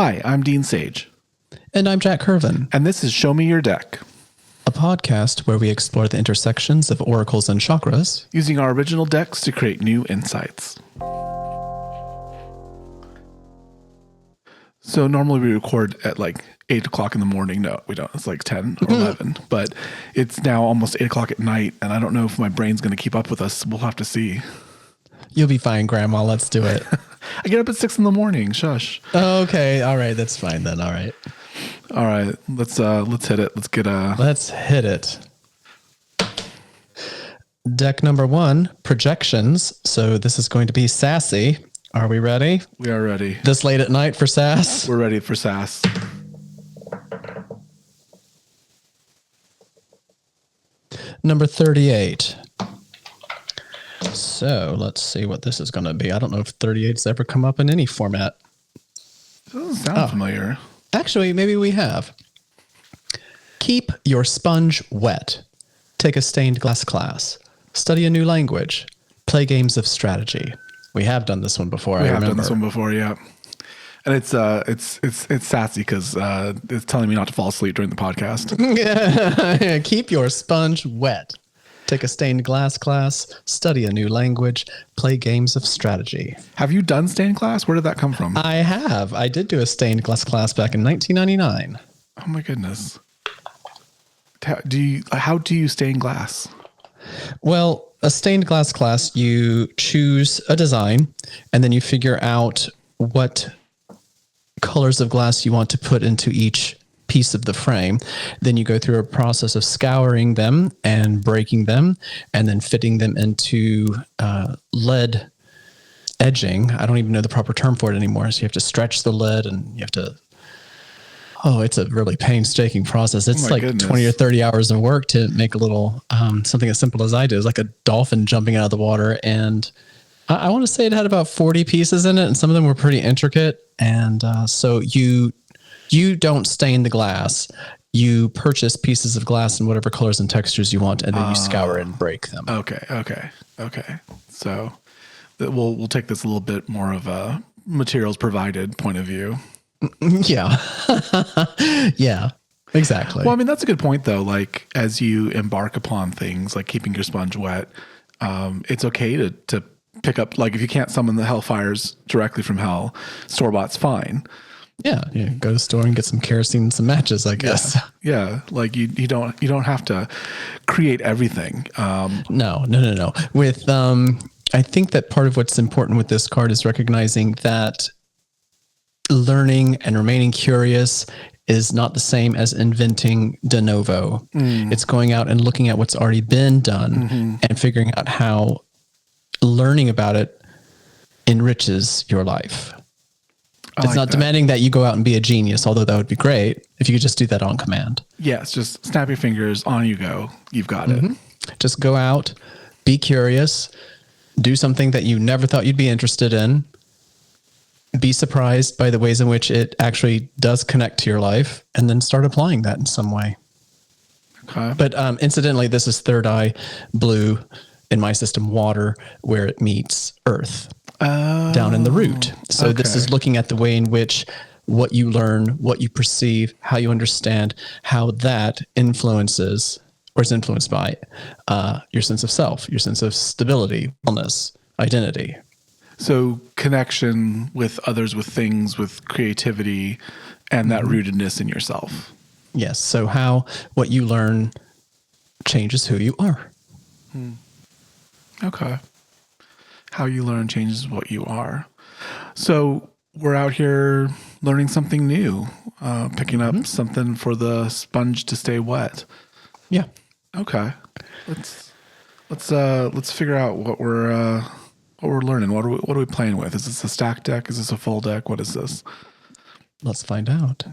Hi, I'm Dean Sage. And I'm Jack Hervin. And this is Show Me Your Deck, a podcast where we explore the intersections of oracles and chakras, using our original decks to create new insights. So normally we record at like 8 o'clock in the morning. No, we don't. It's like 10 or 11. But it's now almost 8 o'clock at night, and I don't know if my brain's going to keep up with us. We'll have to see. You'll be fine, Grandma. Let's do it. I get up at 6 in the morning. Shush. Okay. All right. That's fine then. All right. All right. Let's hit it. Let's hit it. Deck number 1, projections. So this is going to be sassy. Are we ready? We are ready. This late at night for sass? We're ready for sass. Number 38. So let's see what this is going to be. I don't know if 38's ever come up in any format. It doesn't sound familiar. Actually, maybe we have. Keep your sponge wet. Take a stained glass class. Study a new language. Play games of strategy. We have done this one before. We have done this one before, yeah. And it's sassy because it's telling me not to fall asleep during the podcast. Keep your sponge wet. Take a stained glass class. Study a new language. Play games of strategy. Have you done stained glass? Where did that come from? I have. I did do a stained glass class back in 1999. Oh my goodness. How do you stain glass? Well, a stained glass class, you choose a design and then you figure out what colors of glass you want to put into each piece of the frame. Then you go through a process of scouring them and breaking them and then fitting them into lead edging. I don't even know the proper term for it anymore. So you have to stretch the lead and you have to... Oh, it's a really painstaking process. It's like goodness. 20 or 30 hours of work to make a little, something as simple as I do. It's like a dolphin jumping out of the water. And I want to say it had about 40 pieces in it, and some of them were pretty intricate. And so you don't stain the glass. You purchase pieces of glass in whatever colors and textures you want, and then you scour and break them. Okay. So we'll take this a little bit more of a materials provided point of view. Yeah. Yeah, exactly. Well, I mean, that's a good point though. Like as you embark upon things like keeping your sponge wet, it's okay to pick up, like if you can't summon the hellfires directly from hell, store-bought's fine. Yeah. Go to the store and get some kerosene and some matches, I guess. Yeah. Like you don't have to create everything. No. With, I think that part of what's important with this card is recognizing that learning and remaining curious is not the same as inventing de novo. It's going out and looking at what's already been done and figuring out how learning about it enriches your life. It's not demanding that you go out and be a genius, although that would be great if you could just do that on command. Yes, just snap your fingers, on you go. You've got it. Just go out, be curious, do something that you never thought you'd be interested in, be surprised by the ways in which it actually does connect to your life, and then start applying that in some way. Okay. But incidentally, this is third eye blue, in my system water, where it meets earth down in the root. So This is looking at the way in which what you learn, what you perceive, how you understand, how that influences or is influenced by your sense of self, your sense of stability, wellness, identity. So connection with others, with things, with creativity, and that rootedness in yourself. Yes. So how what you learn changes who you are. Okay. How you learn changes what you are. So we're out here learning something new, picking up something for the sponge to stay wet. Yeah. Okay. Let's figure out what we're learning. What are we playing with? Is this a stack deck? Is this a full deck? What is this? Let's find out.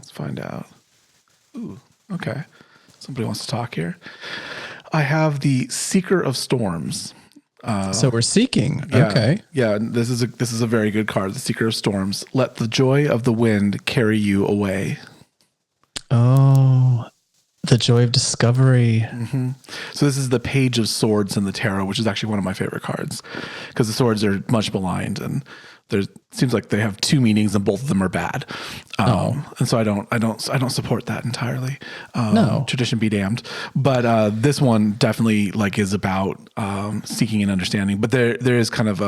Ooh, okay. Somebody wants to talk here. I have the Seeker of Storms. So we're seeking. Yeah, okay. Yeah, this is a very good card. The Seeker of Storms. Let the joy of the wind carry you away. Oh, the joy of discovery. So this is the Page of Swords in the tarot, which is actually one of my favorite cards because the swords are much maligned, and there's seems like they have two meanings and both of them are bad. And so I don't support that entirely. No. Tradition be damned. But this one definitely like is about seeking and understanding. But there is kind of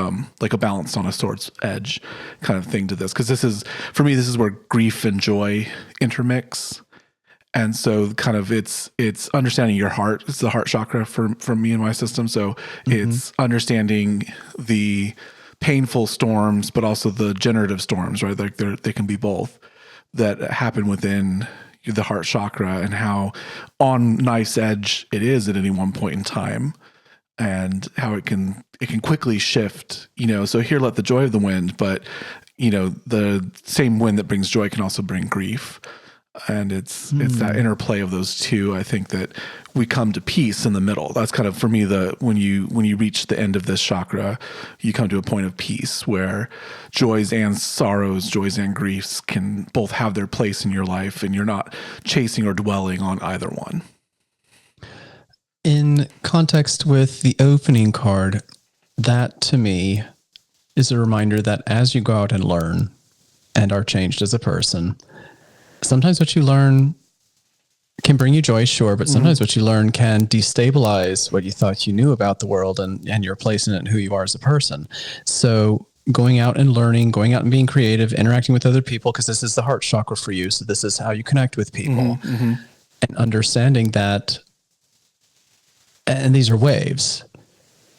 like a balance on a sword's edge kind of thing to this, because this is, for me, this is where grief and joy intermix. And so kind of it's understanding your heart. It's the heart chakra for me and my system. So it's understanding the painful storms, but also the generative storms, right? Like they can be both, that happen within the heart chakra, and how on knife's edge it is at any one point in time, and how it can quickly shift, so here, let the joy of the wind, but the same wind that brings joy can also bring grief. And it's that interplay of those two. I think that we come to peace in the middle. That's kind of, for me, when you reach the end of this chakra, you come to a point of peace where joys and sorrows, joys and griefs can both have their place in your life, and you're not chasing or dwelling on either one. In context with the opening card, that to me is a reminder that as you go out and learn and are changed as a person, sometimes what you learn can bring you joy, sure, but sometimes what you learn can destabilize what you thought you knew about the world and your place in it and who you are as a person. So going out and learning, going out and being creative, interacting with other people, because this is the heart chakra for you. So this is how you connect with people, and understanding that, and these are waves.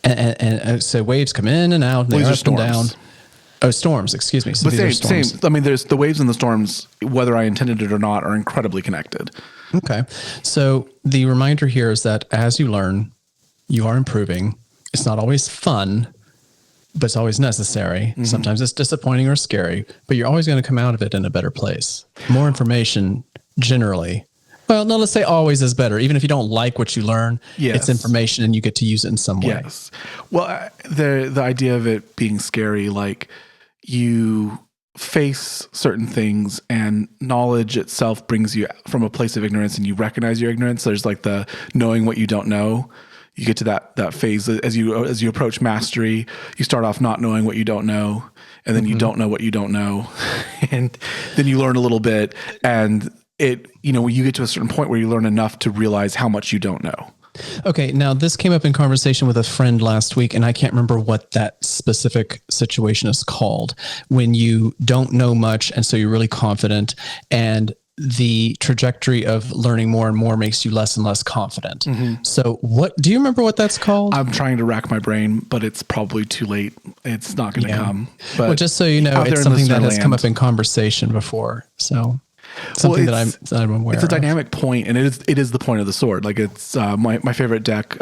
And so waves come in and out, and they are up and down. Oh, storms, excuse me. So but same. I mean, there's the waves and the storms, whether I intended it or not, are incredibly connected. Okay. So the reminder here is that as you learn, you are improving. It's not always fun, but it's always necessary. Sometimes it's disappointing or scary, but you're always going to come out of it in a better place. More information generally. Well, no, let's say always is better. Even if you don't like what you learn, it's information and you get to use it in some way. Yes. Well, the idea of it being scary, like, you face certain things and knowledge itself brings you from a place of ignorance, and you recognize your ignorance. There's like the knowing what you don't know. You get to that phase as you approach mastery. You start off not knowing what you don't know, and then you don't know what you don't know. And then you learn a little bit, and you get to a certain point where you learn enough to realize how much you don't know. Okay, now this came up in conversation with a friend last week, and I can't remember what that specific situation is called. When you don't know much, and so you're really confident, and the trajectory of learning more and more makes you less and less confident. So do you remember what that's called? I'm trying to rack my brain, but it's probably too late. It's not going to come. But well, just so you know, it's something that has come up in conversation before. So something that I'm aware of. It's a dynamic point, and it is the point of the sword. Like, it's my favorite deck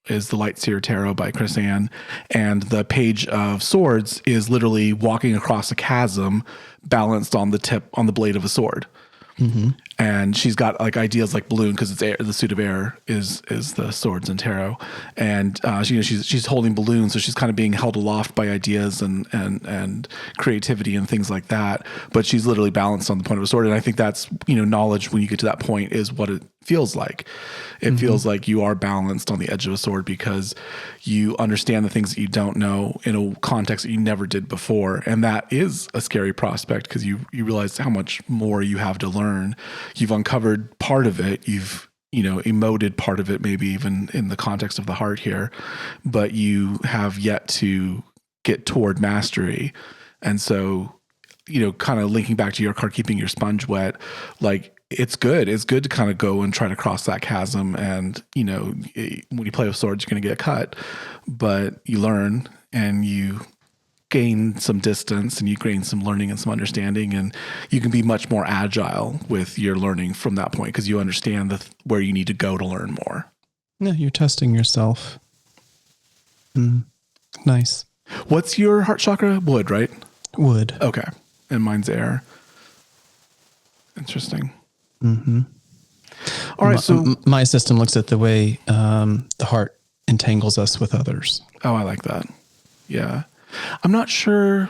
is the Lightseer Tarot by Chris Ann, and the page of swords is literally walking across a chasm balanced on the blade of a sword. And she's got like ideas like balloon, because it's air, the suit of air is the swords in tarot, and she's holding balloons, so she's kind of being held aloft by ideas and creativity and things like that. But she's literally balanced on the point of a sword, and I think that's knowledge when you get to that point is what it feels like. It feels like you are balanced on the edge of a sword, because you understand the things that you don't know in a context that you never did before, and that is a scary prospect, because you realize how much more you have to learn. You've uncovered part of it. You've emoted part of it, maybe even in the context of the heart here, but you have yet to get toward mastery. And so, kind of linking back to your card, keeping your sponge wet, like, it's good. It's good to kind of go and try to cross that chasm. And, when you play with swords, you're going to get cut, but you learn and you gain some distance, and you gain some learning and some understanding, and you can be much more agile with your learning from that point, because you understand where you need to go to learn more. Yeah, you're testing yourself. Nice. What's your heart chakra? Wood, right? Wood. Okay. And mine's air. Interesting. All right. So my system looks at the way the heart entangles us with others. Oh, I like that. Yeah. I'm not sure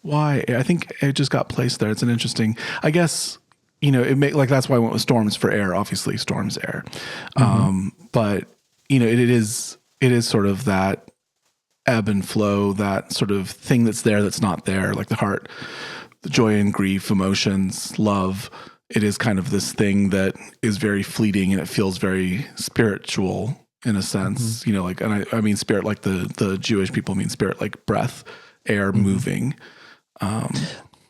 why. I think it just got placed there. It's an interesting, I guess, that's why I went with storms for air. Obviously, storms air. But it is sort of that ebb and flow, that sort of thing that's there that's not there, like the heart, the joy and grief, emotions, love. It is kind of this thing that is very fleeting and it feels very spiritual in a sense, like, and I mean spirit like the Jewish people mean spirit like breath, air moving.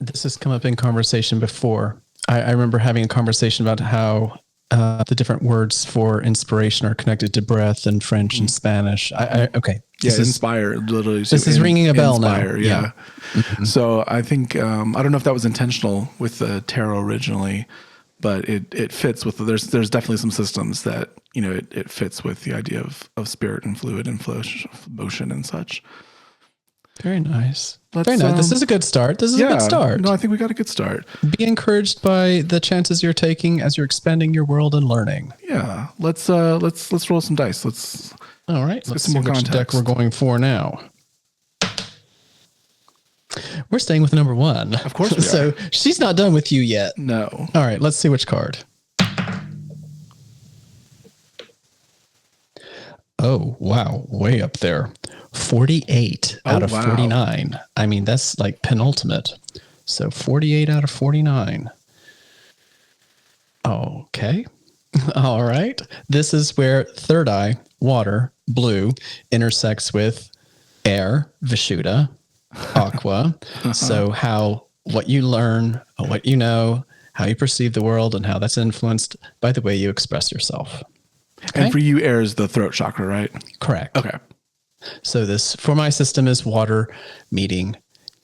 This has come up in conversation before. I remember having a conversation about how the different words for inspiration are connected to breath in French and Spanish. Okay. Inspire, literally. This is ringing a bell inspire, now. Yeah. So I think, I don't know if that was intentional with the tarot originally, but it fits with, there's definitely some systems that, it fits with the idea of spirit and fluid and flow, motion and such. Very nice. Very nice. This is a good start. This is a good start. No, I think we got a good start. Be encouraged by the chances you're taking as you're expanding your world and learning. Yeah. Let's roll some dice. All right. Let's see see which deck we're going for now. We're staying with number 1. Of course we are. So she's not done with you yet. No. All right. Let's see which card. Oh, wow. Way up there. 48 out of 49. I mean, that's like penultimate. So 48 out of 49. Okay. All right. This is where third eye, water, blue, intersects with air, Vishuddha, aqua. So what you learn, what you know, how you perceive the world, and how that's influenced by the way you express yourself. Okay? And for you, air is the throat chakra, right? Correct. Okay. So this, for my system, is water meeting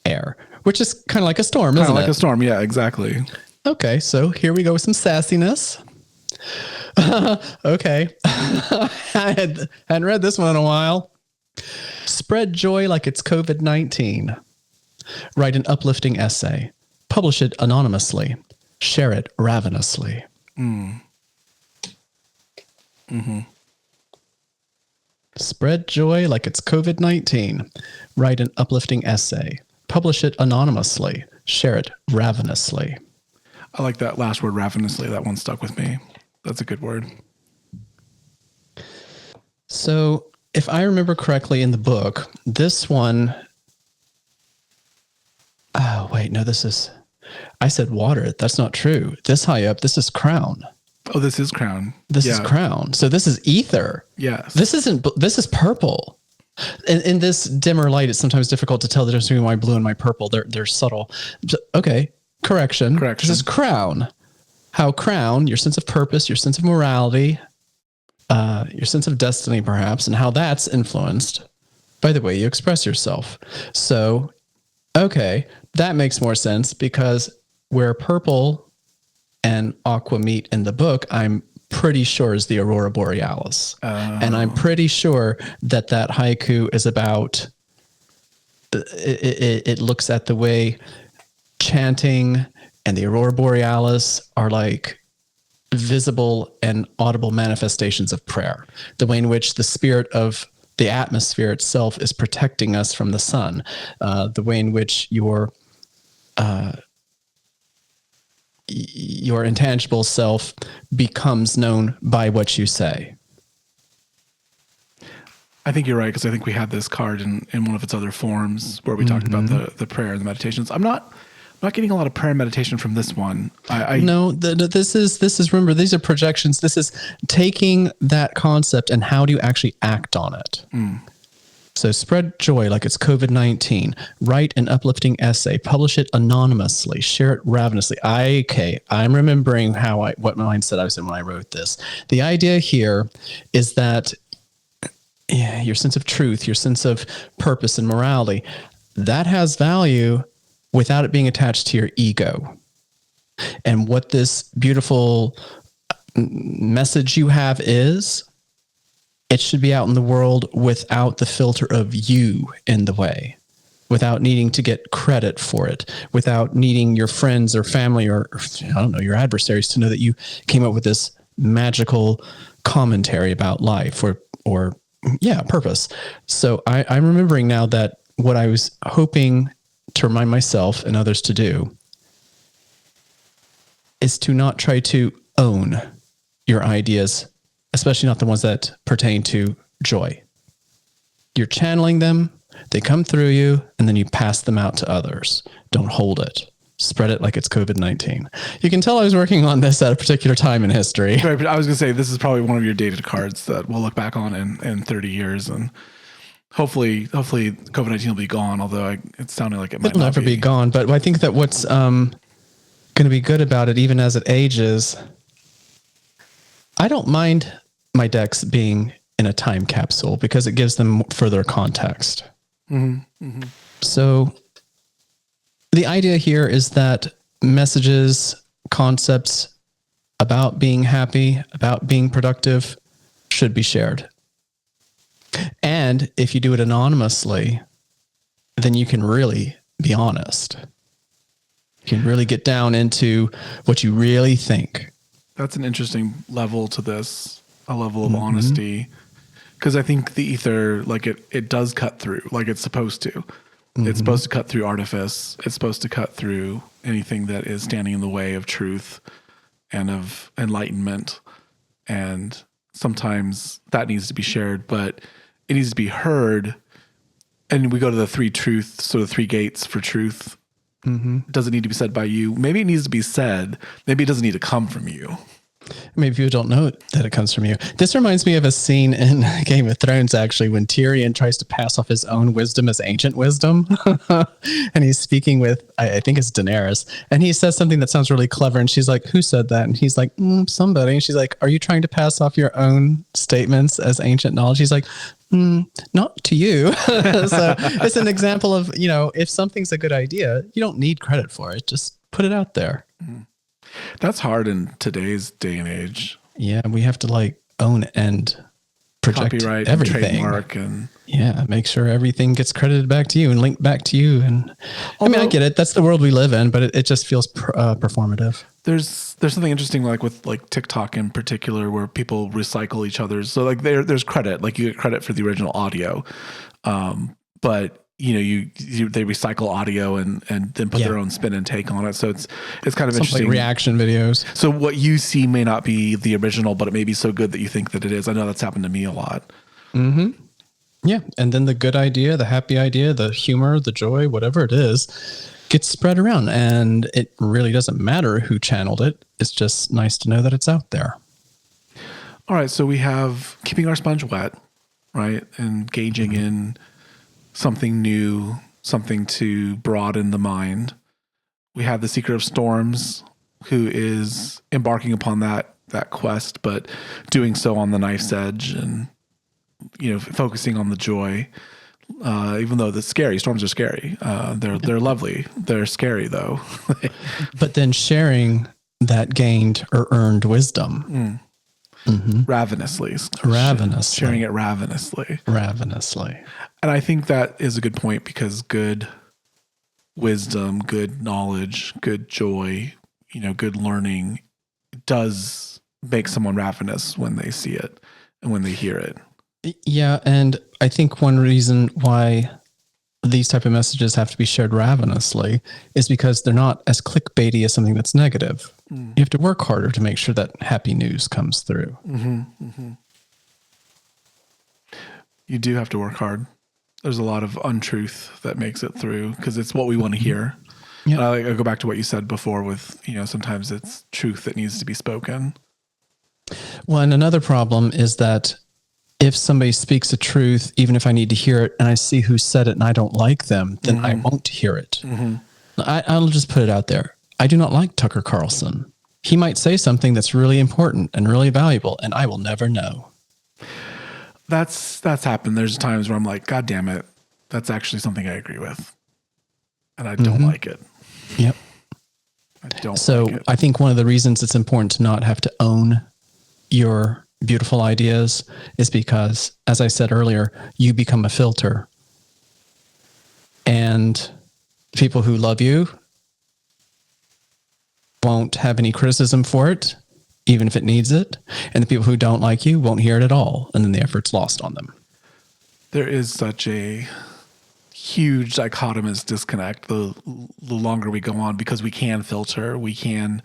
air, which is kind of like a storm, isn't it? Kind of like a storm. Yeah, exactly. Okay. So here we go with some sassiness. Okay. I hadn't read this one in a while. Spread joy like it's COVID-19. Write an uplifting essay. Publish it anonymously. Share it ravenously. Spread joy like it's COVID-19. Write an uplifting essay. Publish it anonymously. Share it ravenously. I like that last word, ravenously. That one stuck with me. That's a good word. So if I remember correctly in the book, this one... Oh, wait, no, this is... I said water. That's not true. This high up, this is crown. Oh, this is crown. This is crown. So this is ether. Yes. This is purple. In this dimmer light, it's sometimes difficult to tell the difference between my blue and my purple. They're subtle. Okay. Correction. This is crown. How crown, your sense of purpose, your sense of morality, your sense of destiny, perhaps, and how that's influenced by the way you express yourself. So, okay, that makes more sense because where purple and aqua meet in the book, I'm pretty sure is the Aurora Borealis. And I'm pretty sure that haiku is about, it looks at the way chanting and the Aurora Borealis are like visible and audible manifestations of prayer. The way in which the spirit of the atmosphere itself is protecting us from the sun. The way in which your intangible self becomes known by what you say. I think you're right, because I think we had this card in one of its other forms where we talked about the prayer and the meditations. I'm not getting a lot of prayer and meditation from this one. No, this is remember, these are projections. This is taking that concept and how do you actually act on it. So spread joy like it's COVID-19. Write an uplifting essay. Publish it anonymously. Share it ravenously. I'm remembering what mindset I was in when I wrote this. The idea here is that your sense of truth, your sense of purpose and morality, that has value without it being attached to your ego. And what this beautiful message you have is, it should be out in the world without the filter of you in the way, without needing to get credit for it, without needing your friends or family or I don't know, your adversaries to know that you came up with this magical commentary about life or purpose. So I'm remembering now that what I was hoping to remind myself and others to do is to not try to own your ideas, especially not the ones that pertain to joy. You're channeling them, They come through you, and then you pass them out to others. Don't hold it. Spread it like it's COVID-19. You can tell I was working on this at a particular time in history. Right, but I was going to say, this is probably one of your dated cards that we'll look back on in 30 years. And hopefully COVID-19 will be gone, although it's sounding like It'll never be gone. But I think that what's going to be good about it, even as it ages, I don't mind my decks being in a time capsule because it gives them further context. Mm-hmm. Mm-hmm. So the idea here is that messages, concepts about being happy, about being productive should be shared. And if you do it anonymously, then you can really be honest. You can really get down into what you really think. That's an interesting level to this, a level of honesty. Because I think the ether, like it does cut through, like it's supposed to. It's supposed to cut through artifice. It's supposed to cut through anything that is standing in the way of truth and of enlightenment. And sometimes that needs to be shared, but it needs to be heard. And we go to the three truths, so the three gates for truth. It doesn't need to be said by you. Maybe it needs to be said. Maybe it doesn't need to come from you. Maybe people don't know that it comes from you. This reminds me of a scene in Game of Thrones, actually, when Tyrion tries to pass off his own wisdom as ancient wisdom. And he's speaking with, I think it's Daenerys. And he says something that sounds really clever. And she's like, who said that? And he's like, somebody. And she's like, are you trying to pass off your own statements as ancient knowledge? He's like, not to you. So it's an example of, if something's a good idea, you don't need credit for it. Just put it out there. That's hard in today's day and age. Yeah, we have to own and project copyright everything. And trademark and make sure everything gets credited back to you and linked back to you. And I get it. That's the world we live in, but it just feels performative. There's something interesting with TikTok in particular where people recycle each other's. So there's credit, you get credit for the original audio, but they recycle audio and then put their own spin and take on it. So it's kind of interesting. Like reaction videos. So what you see may not be the original, but it may be so good that you think that it is. I know that's happened to me a lot. Mm-hmm. Yeah. And then the good idea, the happy idea, the humor, the joy, whatever it is, gets spread around. And it really doesn't matter who channeled it. It's just nice to know that it's out there. All right. So we have keeping our sponge wet, right? Engaging in something new, something to broaden the mind. We have the Seeker of Storms, who is embarking upon that quest, but doing so on the knife's edge and, focusing on the joy. Even though it's scary, storms are scary. They're lovely. They're scary though. But then sharing that gained or earned wisdom. Ravenously. Sharing it ravenously. And I think that is a good point because good wisdom, good knowledge, good joy, good learning does make someone ravenous when they see it and when they hear it. Yeah. And I think one reason why these type of messages have to be shared ravenously is because they're not as clickbaity as something that's negative. You have to work harder to make sure that happy news comes through. You do have to work hard. There's a lot of untruth that makes it through because it's what we want to hear. Yeah. I go back to what you said before with, sometimes it's truth that needs to be spoken. Well, and another problem is that if somebody speaks a truth, even if I need to hear it and I see who said it and I don't like them, then I won't hear it. I'll just put it out there. I do not like Tucker Carlson. He might say something that's really important and really valuable, and I will never know. That's happened. There's times where I'm like, God damn it. That's actually something I agree with. And I don't like it. Yep. I don't so like it. I think one of the reasons it's important to not have to own your beautiful ideas is because, as I said earlier, you become a filter. And people who love you won't have any criticism for it, even if it needs it. And the people who don't like you won't hear it at all. And then the effort's lost on them. There is such a huge dichotomous disconnect the longer we go on because we can filter, we can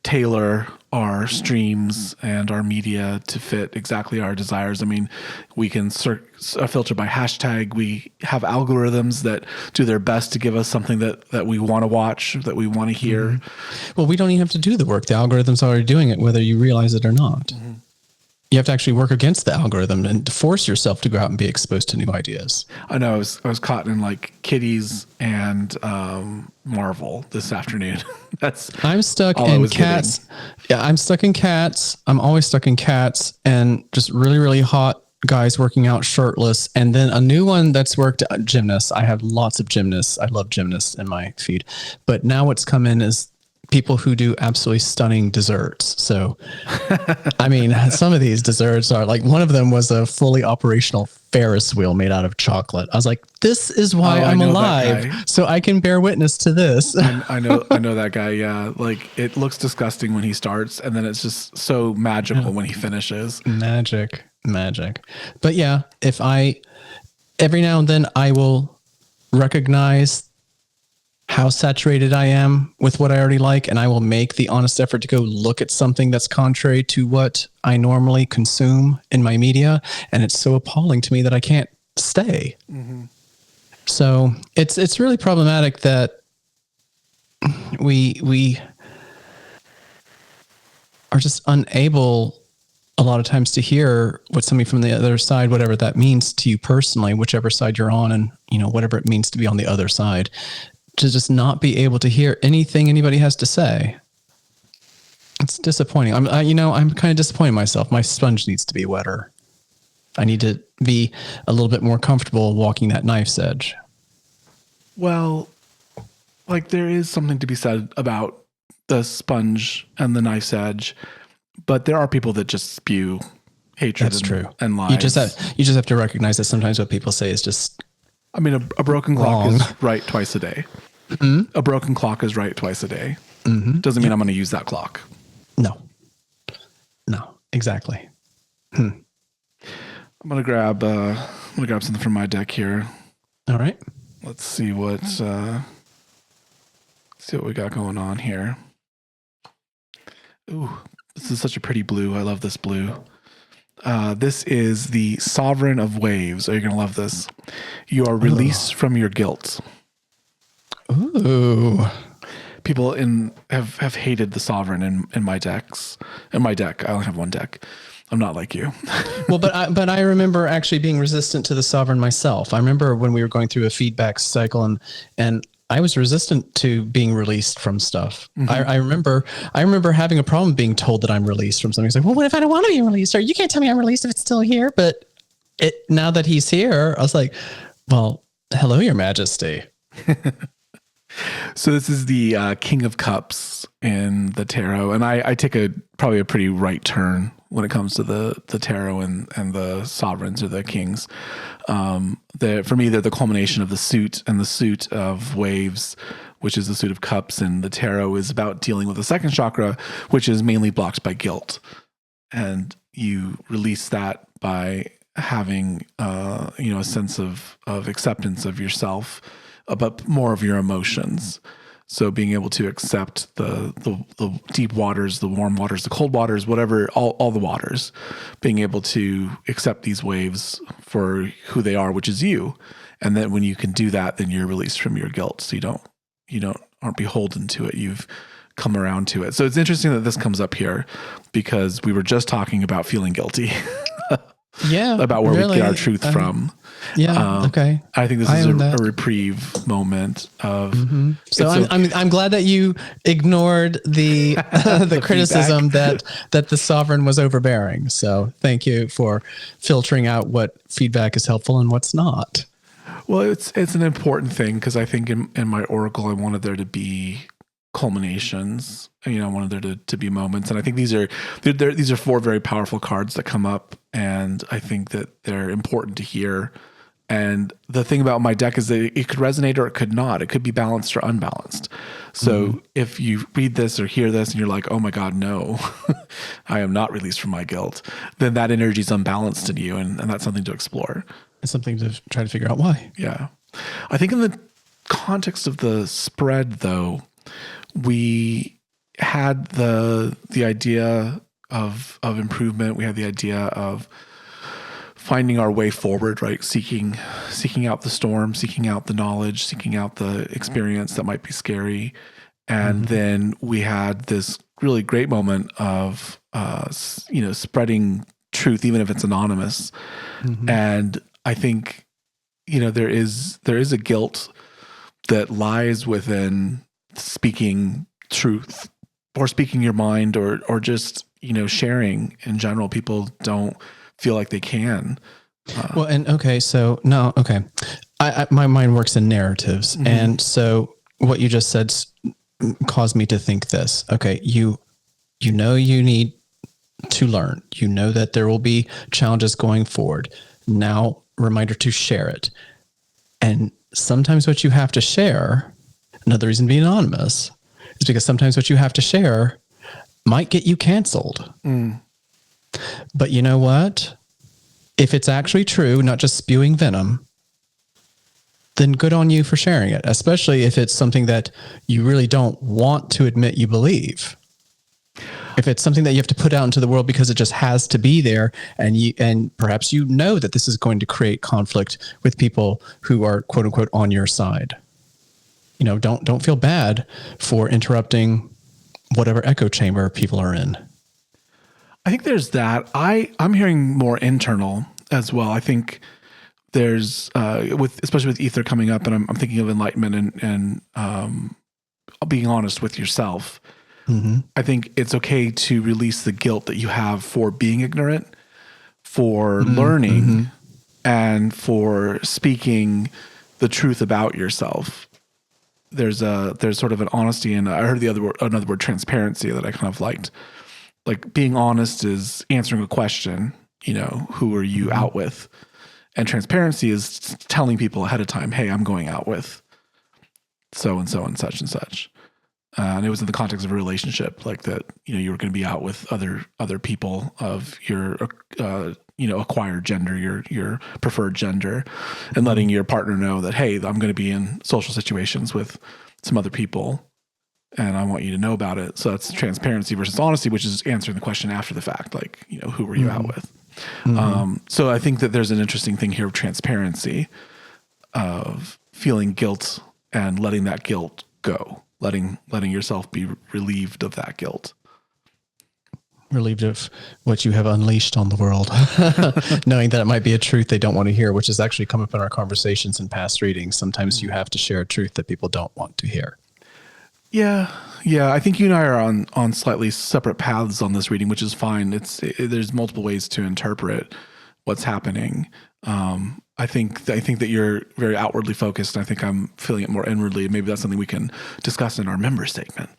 tailor our streams and our media to fit exactly our desires. I mean, we can filter by hashtag. We have algorithms that do their best to give us something that we want to watch, that we want to hear. Mm-hmm. Well, we don't even have to do the work. The algorithm's already doing it, whether you realize it or not. Mm-hmm. You have to actually work against the algorithm and to force yourself to go out and be exposed to new ideas. I know. I was caught in like kitties and Marvel this afternoon. I'm stuck in cats. Getting. Yeah, I'm stuck in cats. I'm always stuck in cats and just really, really hot guys working out shirtless. And then a new one that's worked gymnasts. I have lots of gymnasts. I love gymnasts in my feed. But now what's come in is people who do absolutely stunning desserts. So, I mean, some of these desserts are like, one of them was a fully operational Ferris wheel made out of chocolate. I was like, this is why I'm alive. So I can bear witness to this. I know that guy. Yeah. Like it looks disgusting when he starts and then it's just so magical when he finishes. Magic. But yeah, every now and then I will recognize how saturated I am with what I already like, and I will make the honest effort to go look at something that's contrary to what I normally consume in my media, and it's so appalling to me that I can't stay. Mm-hmm. So it's really problematic that we are just unable a lot of times to hear what somebody from the other side, whatever that means to you personally, whichever side you're on, and whatever it means to be on the other side, to just not be able to hear anything anybody has to say. It's disappointing. I'm kind of disappointed in myself. My sponge needs to be wetter. I need to be a little bit more comfortable walking that knife's edge. Well, like there is something to be said about the sponge and the knife's edge, but there are people that just spew hatred. That's true. And lies. You just have to recognize that sometimes what people say is just, I mean, a broken clock is right twice a day. Mm-hmm. A broken clock is right twice a day. Mm-hmm. Doesn't mean I'm going to use that clock. No, exactly. I'm going to grab something from my deck here. All right. Let's see what we got going on here. Ooh, this is such a pretty blue. I love this blue. This is the Sovereign of Waves. Oh, you're going to love this. You are released from your guilt. Ooh. People have hated the Sovereign in my decks. In my deck, I only have one deck. I'm not like you. Well, but I remember actually being resistant to the Sovereign myself. I remember when we were going through a feedback cycle and I was resistant to being released from stuff. Mm-hmm. I remember having a problem being told that I'm released from something. It's like, well, what if I don't want to be released? Or you can't tell me I'm released if it's still here. But now that he's here, I was like, well, hello, Your Majesty. So this is the King of Cups in the tarot, and I take probably a pretty right turn when it comes to the tarot and the sovereigns or the kings. For me, they're the culmination of the suit of waves, which is the suit of cups, and the tarot is about dealing with the second chakra, which is mainly blocked by guilt, and you release that by having a sense of acceptance of yourself, but more of your emotions. So being able to accept the deep waters, the warm waters, the cold waters, whatever, all the waters, being able to accept these waves for who they are, which is you. And then when you can do that, then you're released from your guilt. So you aren't beholden to it. You've come around to it. So it's interesting that this comes up here because we were just talking about feeling guilty. Yeah. About where we get our truth from. Yeah. Okay. I think this is a reprieve moment of. Mm-hmm. So I'm glad that you ignored the the criticism that the Sovereign was overbearing. So thank you for filtering out what feedback is helpful and what's not. Well, it's an important thing because I think in my oracle I wanted there to be culminations. I wanted there to be moments, and I think these are four very powerful cards that come up, and I think that they're important to hear. And the thing about my deck is that it could resonate or it could not. It could be balanced or unbalanced. So if you read this or hear this and you're like, oh my God, no, I am not released from my guilt, then that energy is unbalanced in you. And that's something to explore. It's something to try to figure out why. Yeah. I think in the context of the spread, though, we had the idea of improvement. We had the idea of finding our way forward, right? Seeking out the storm, seeking out the knowledge, seeking out the experience that might be scary. And then we had this really great moment of, spreading truth, even if it's anonymous. And I think, there is a guilt that lies within speaking truth or speaking your mind or just, sharing in general. People don't feel like they can. My mind works in narratives. And so what you just said caused me to think this. Okay. You need to learn, that there will be challenges going forward. Now, reminder to share it. And sometimes what you have to share, another reason to be anonymous, is because sometimes what you have to share might get you canceled. But you know what? If it's actually true, not just spewing venom, then good on you for sharing it, especially if it's something that you really don't want to admit you believe. If it's something that you have to put out into the world because it just has to be there, and perhaps that this is going to create conflict with people who are quote unquote on your side. Don't feel bad for interrupting whatever echo chamber people are in. I think there's that. I'm hearing more internal as well. I think there's especially with ether coming up, and I'm thinking of enlightenment and being honest with yourself. I think it's okay to release the guilt that you have for being ignorant, for learning, and for speaking the truth about yourself. There's sort of an honesty, and I heard another word, transparency, that I kind of liked. Like, being honest is answering a question, who are you out with? And transparency is telling people ahead of time, hey, I'm going out with so and so and such and such. And it was in the context of a relationship, like that, you were going to be out with other people of your, acquired gender, your preferred gender, and letting your partner know that, hey, I'm going to be in social situations with some other people, and I want you to know about it. So that's transparency versus honesty, which is answering the question after the fact, like, who were you out with? So I think that there's an interesting thing here of transparency, of feeling guilt and letting that guilt go. Letting yourself be relieved of that guilt. Relieved of what you have unleashed on the world, knowing that it might be a truth they don't want to hear, which has actually come up in our conversations in past readings. Sometimes you have to share a truth that people don't want to hear. Yeah. I think you and I are on slightly separate paths on this reading, which is fine. There's multiple ways to interpret what's happening. I think that you're very outwardly focused. I think I'm feeling it more inwardly. Maybe that's something we can discuss in our member segment.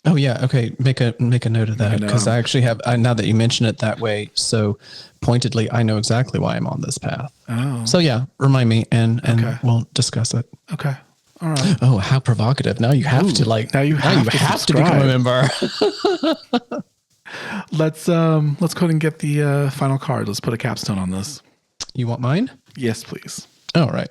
Oh yeah. Okay. Make a note of that, because I actually have, now that you mention it that way, so pointedly, I know exactly why I'm on this path. Oh. So yeah, remind me and we'll discuss it. Okay. All right. Oh, how provocative. Now you have to to become a member. Let's go ahead and get the final card. Let's put a capstone on this. You want mine? Yes, please. All right.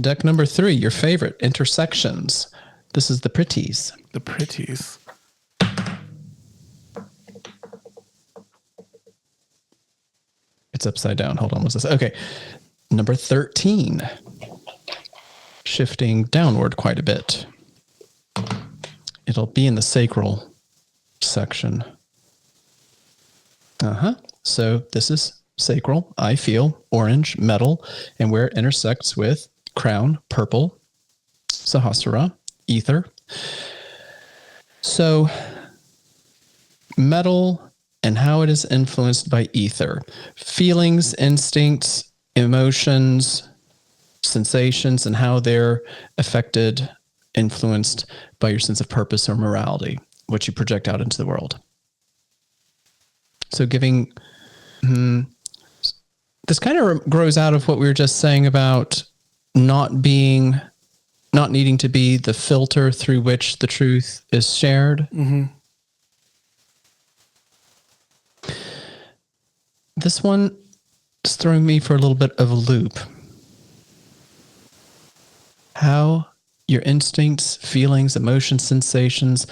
Deck number 3, your favorite, intersections. This is the pretties. The pretties. It's upside down. Hold on. What's this? Okay. Number 13. Shifting downward quite a bit. It'll be in the sacral section. So this is sacral, I feel, orange, metal, and where it intersects with crown, purple, sahasrara, ether. So metal and how it is influenced by ether. Feelings, instincts, emotions, sensations, and how they're affected, influenced by your sense of purpose or morality, what you project out into the world. So giving... this kind of grows out of what we were just saying about not needing to be the filter through which the truth is shared. This one is throwing me for a little bit of a loop. How your instincts, feelings, emotions, sensations,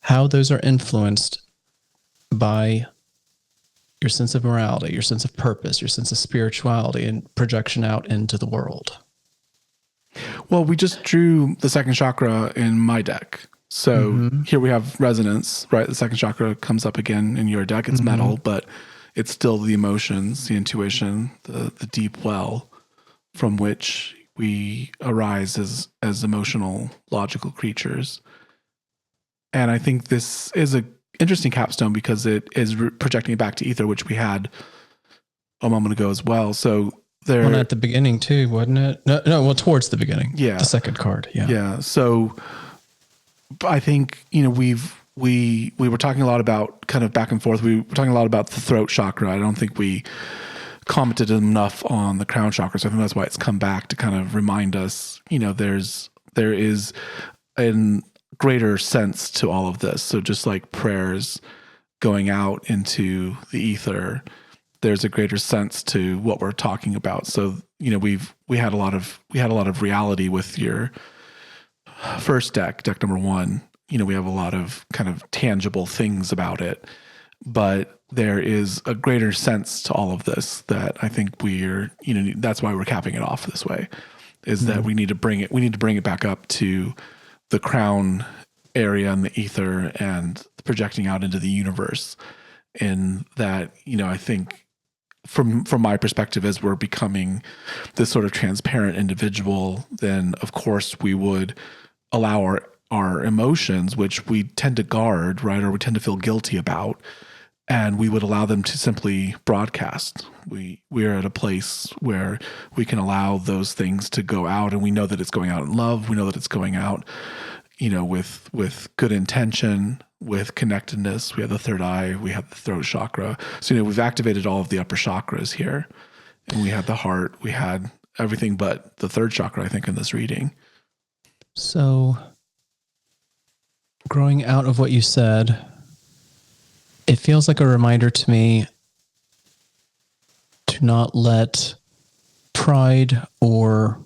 how those are influenced by your sense of morality, your sense of purpose, your sense of spirituality, and projection out into the world. Well, we just drew the second chakra in my deck. So here we have resonance, right? The second chakra comes up again in your deck. It's metal, but it's still the emotions, the intuition, the deep well from which we arise as emotional, logical creatures. And I think this is a interesting capstone because it is projecting it back to ether, which we had a moment ago as well. So there, well, at the beginning too, wasn't it? No, well, towards the beginning. Yeah. The second card. Yeah. Yeah. So I think, we were talking a lot about kind of back and forth. We were talking a lot about the throat chakra. I don't think we commented enough on the crown chakra. So I think that's why it's come back to kind of remind us, there is a greater sense to all of this. So just like prayers going out into the ether, there's a greater sense to what we're talking about. So, we had a lot of reality with your first deck number 1. We have a lot of kind of tangible things about it, but there is a greater sense to all of this that I think that's why we're capping it off this way, is that we need to bring it back up to the crown area and the ether and projecting out into the universe. And that, I think from my perspective, as we're becoming this sort of transparent individual, then of course we would allow our emotions, which we tend to guard, right? Or we tend to feel guilty about, and we would allow them to simply broadcast. We are at a place where we can allow those things to go out, and we know that it's going out in love. We know that it's going out, with good intention, with connectedness. We have the third eye, we have the throat chakra. So, we've activated all of the upper chakras here, and we had the heart, we had everything but the third chakra, I think, in this reading. So, growing out of what you said, it feels like a reminder to me to not let pride or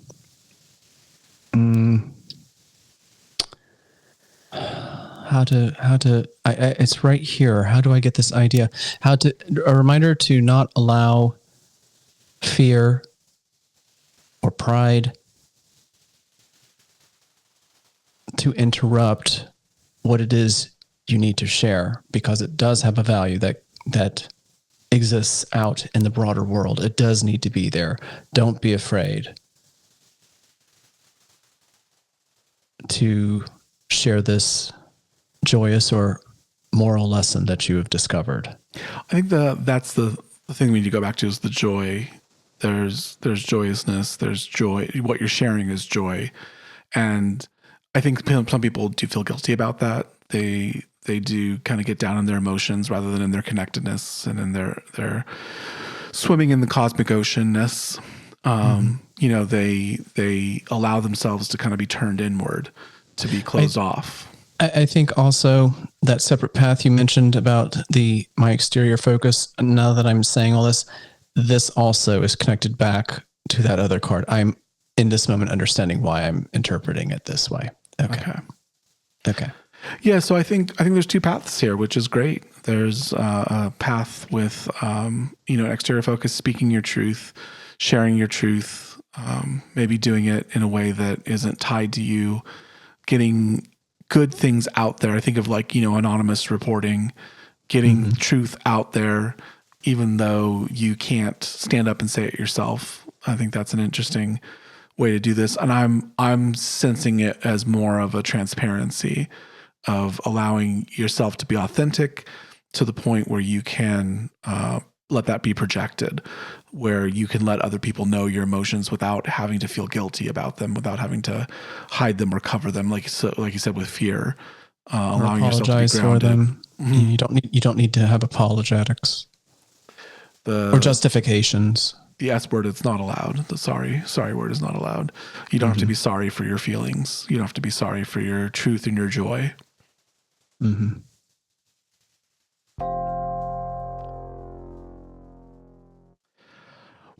it's right here. How do I get this idea? A reminder to not allow fear or pride to interrupt what it is you need to share, because it does have a value that exists out in the broader world. It does need to be there. Don't be afraid to share this joyous or moral lesson that you have discovered. I think that's the thing we need to go back to is the joy. There's joyousness, there's joy. What you're sharing is joy. And I think some people do feel guilty about that. They do kind of get down in their emotions rather than in their connectedness and in their swimming in the cosmic oceanness. They allow themselves to kind of be turned inward, to be closed off. I think also that separate path you mentioned about my exterior focus. Now that I'm saying all this also is connected back to that other card. I'm in this moment understanding why I'm interpreting it this way. Okay. Yeah. So I think there's two paths here, which is great. There's a path with, exterior focus, speaking your truth, sharing your truth, maybe doing it in a way that isn't tied to you, getting good things out there. I think of anonymous reporting, getting truth out there, even though you can't stand up and say it yourself. I think that's an interesting way to do this. And I'm sensing it as more of a transparency of allowing yourself to be authentic to the point where you can let that be projected, where you can let other people know your emotions without having to feel guilty about them, without having to hide them or cover them, like you said, with fear. Allowing yourself to be grounded. For them. You don't need to have apologetics or justifications. The S word, it's not allowed. The sorry word is not allowed. You don't have to be sorry for your feelings. You don't have to be sorry for your truth and your joy. Mm-hmm.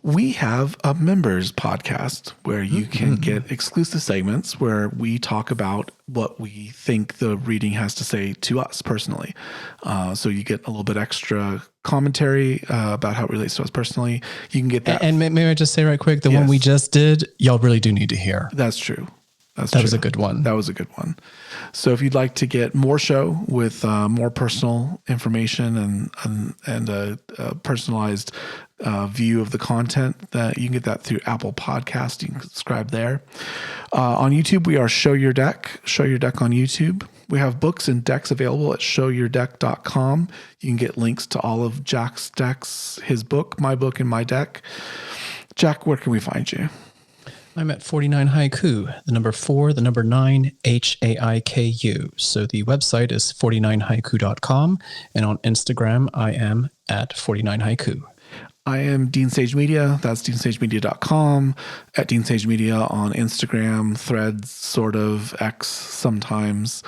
We have a members podcast where you can get exclusive segments where we talk about what we think the reading has to say to us personally. So you get a little bit extra commentary about how it relates to us personally. You can get that. And may I just say right quick, the one we just did, y'all really do need to hear. That's true. That was a good one. That was a good one. So if you'd like to get more show with more personal information and a personalized view of the content, that you can get that through Apple Podcast. You can subscribe there. On YouTube, we are Show Your Deck. Show Your Deck on YouTube. We have books and decks available at showyourdeck.com. You can get links to all of Jack's decks, his book, my book, and my deck. Jack, where can we find you? I'm at 49 Haiku, the number 4, the number 9, HAIKU. So the website is 49haiku.com. And on Instagram, I am at 49 Haiku. I am Dean Sage Media. That's deansagemedia.com. At Dean Sage Media on Instagram, Threads, sort of, X sometimes.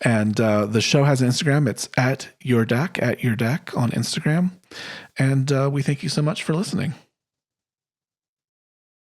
And the show has an Instagram. It's at your deck on Instagram. And we thank you so much for listening.